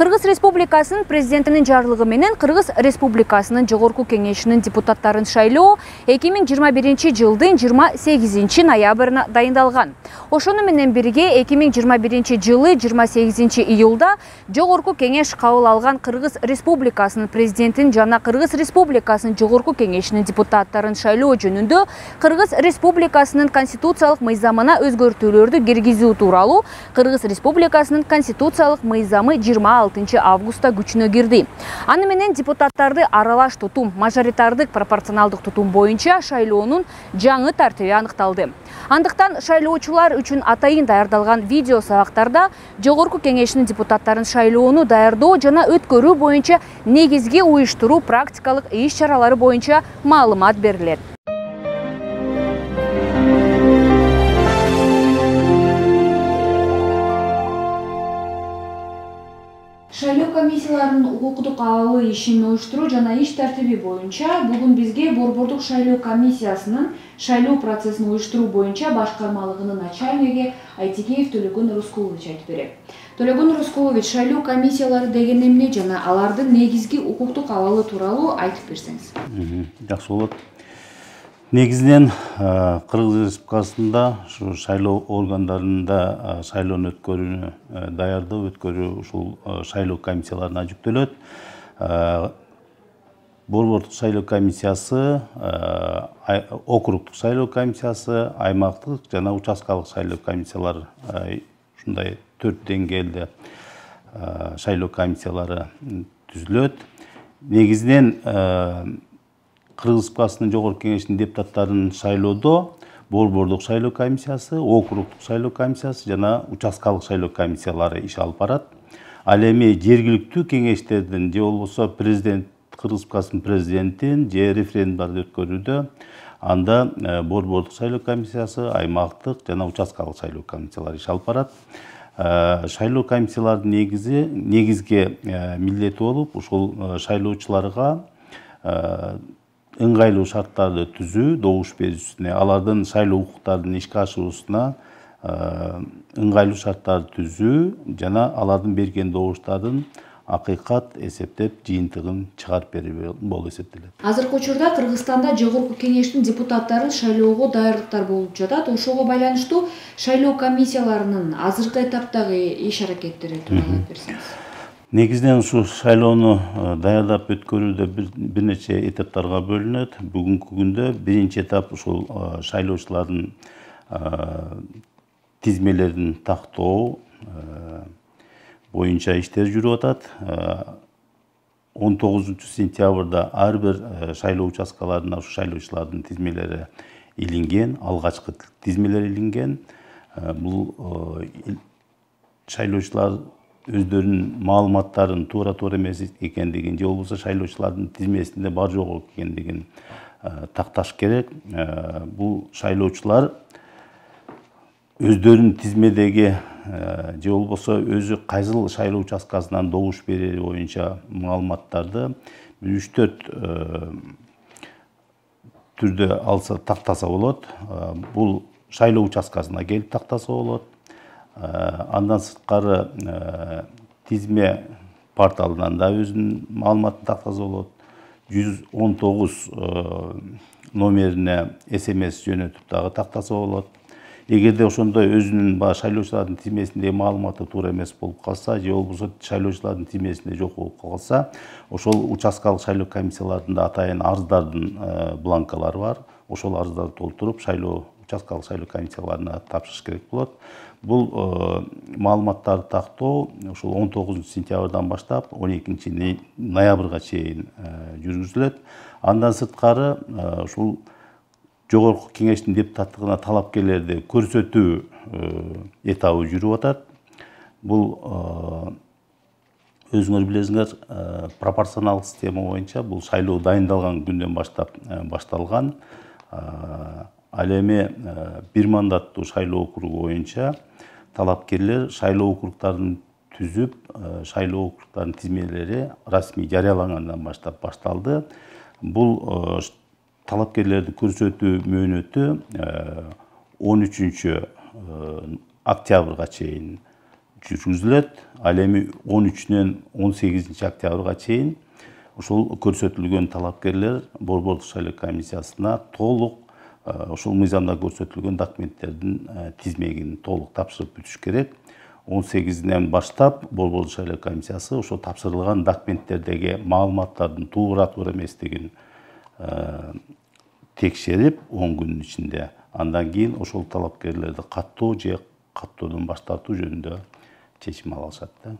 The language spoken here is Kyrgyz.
Кыргыз Республикасынын президентинин жарлыгы менен Кыргыз Республикасынын Жогорку Кеңешинин депутаттарын шайлоо 2021 жылдын 28 ноябрына дайындалган. Ошону менен бирге 2021 жылы 28 июлда Жогорку Кеңеш кабыл алган Кыргыз Республикасынын президентин жана Кыргыз Республикасынын Жогорку Кеңешинин депутаттарын шайлоо жөнүндө Кыргыз Республикасынын конституциялык мыйзамына өзгөртүүлөрдү киргизүү тууралуу Кыргыз Республикасынын конституциялык мыйзамы 26 августта күчүнө кирди. Аны менен депутаттарды аралаш тутум, мажоритардык пропорционалдык тутум боюнча шайлоонун жаңы тартиби аныкталды. Андыктан шайлоочулар үчүн атайын даярдалган видео сабактарда Жогорку Кеңешинин депутаттарын шайлоону даярдоо жана өткөрүү боюнча негизги уюштуруу практикалык иш-чаралары боюнча маалымат берилет. Шайлоо комиссияларынын укуктук абалы ишин уюштуруу жана иш тартиби боюнча бүгүн бизге Борбордук шайлоо комиссиясынын шайлоо процессин уюштуруу боюнча башкармалыгынын начальниги Айтикеев Төлөгөн Рускулович айтып берет. Төлөгөн Рускулович, шайлоо комиссиялары деген эмне жана алардын негизги укуктук абалы тууралуу айтып берсеңиз. Жакшы болот. Негизинен Кыргыз Республикасында шайлоо органдарында шайлоону өткөрүүнү даярдоо өткөрүү ушул шайлоо комиссияларына жүктөлөт. Борбордук шайлоо комиссиясы, округдук шайлоо комиссиясы, аймактык жана участкалык шайлоо комиссиялары, ушундай 4 деңгээлде шайлоо комиссиялары түзүлөт. Негизинен Кыргыз Республикасынын Жогорку Кеңешинин депутаттарын шайлоодо Борбордук шайлоо комиссиясы, округдук шайлоо комиссиясы жана участкалык шайлоо комиссиялары иш алып барат. Ал эми жергиликтүү кеңештердин же болбосо президент Кыргыз Республикасынын президентин же референдумдарды өткөрүүдө анда Борбордук шайлоо комиссиясы, аймактык жана участкалык шайлоо комиссиялары иш алып барат. Шайлоо комиссиялардын негизги милдети болуп, ушул шайлоочуларга ыңгайлуу шарттарды түзүү, добуш берүүсүнө, алардын шайлоо укуктарынын ишке ашуусуна ыңгайлуу шарттарды түзүү жана алардын берген добуштарын акыйкат эсептеп, жыйынтыгын чыгарып берүү болуп эсептелет. Азыркы учурда Кыргызстанда Жогорку Кеңештин депутаттарын шайлоого даярдыктар болуп жатат. Ошого байланыштуу шайлоо комиссияларынын азыркы этаптагы иш-аракеттери тууралуу айтып берсеңиз. Негизинен ушу шайлоону даярдап өткөрүүдө бир нече этаптарга бөлүнөт. Бүгүнкү күндө биринчи этап ушул шайлоочулардын тизмелерин тактоо боюнча иштер жүрүп атат. 19 сентябрда ар бир шайлоо участкаларына ушу шайлоочулардын тизмелери илинген, алгачкы тизмелер илинген. Бул шайлоочулар өздөрүнүн маалыматтарын туура эмес экендигин же болбосо шайлоочулардын тизмесинде бар жок экендигин такташ керек. Бул шайлоочулар өздөрүнүн тизмедеги же болбосо өзү кайсыл шайлоо участкасынан добуш берери боюнча маалыматтарды 3-4 түрдө алса тактаса болот. Бул шайлоо участкасына келип тактаса болот. Андан сырткары тизме порталынан да өзүнүн маалыматын тактаса болот. 119 номерине SMS жөнөтүп дагы тактаса болот. Эгерде ошондой өзүнүн шайлоочулардын тизмесиндеги маалыматы туура эмес болуп калса, же болбосо шайлоочулардын тизмесинде жок болуп калса, ошол участкалык шайлоо комиссияларында атайын арыздардын бланкалары бар. Ошол арыздарды толтуруп участкалык шайлоо комиссияларына тапшырыш керек болот. Бул маалыматтарды тактоо ушул 19 сентябрдан баштап 12 ноябрга чейин жүргүзүлөт. Андан сырткары ушул Жогорку Кеңештин депутаттыгына талапкерлерди көрсөтүү этабы жүрүп атат. Бул өзүңөр билесиңер, пропорционалдык система боюнча бул шайлоо дайындалган күндөн баштап башталган. Ал эми бир мандаттуу шайлоо округу боюнча талапкерлер шайлоо округдарын түзүп, шайлоо округдарын тизмелери расмий жарыялангандан баштап башталды. Бул талапкерлерди көрсөтүү мөөнөтү 13 октябрга чейин жүргүзүлөт. Ал эми 13-нөн 18 октябрга чейин ошол көрсөтүлгөн талапкерлер Борбордук шайлоо комиссиясына толук ошол мыйзамда көрсөтүлгөн документтердин тизмегин толук тапшырып бүтүш керек. 18-ден баштап Борбордук шайлоо комиссиясы ошол тапшырылган документтердеги маалыматтардын туура эместигин текшерип 10 күнүн ичинде, андан кийин ошол талапкерлерди каттоо же каттоодон баш тартуу жөнүндө чечим алышат да.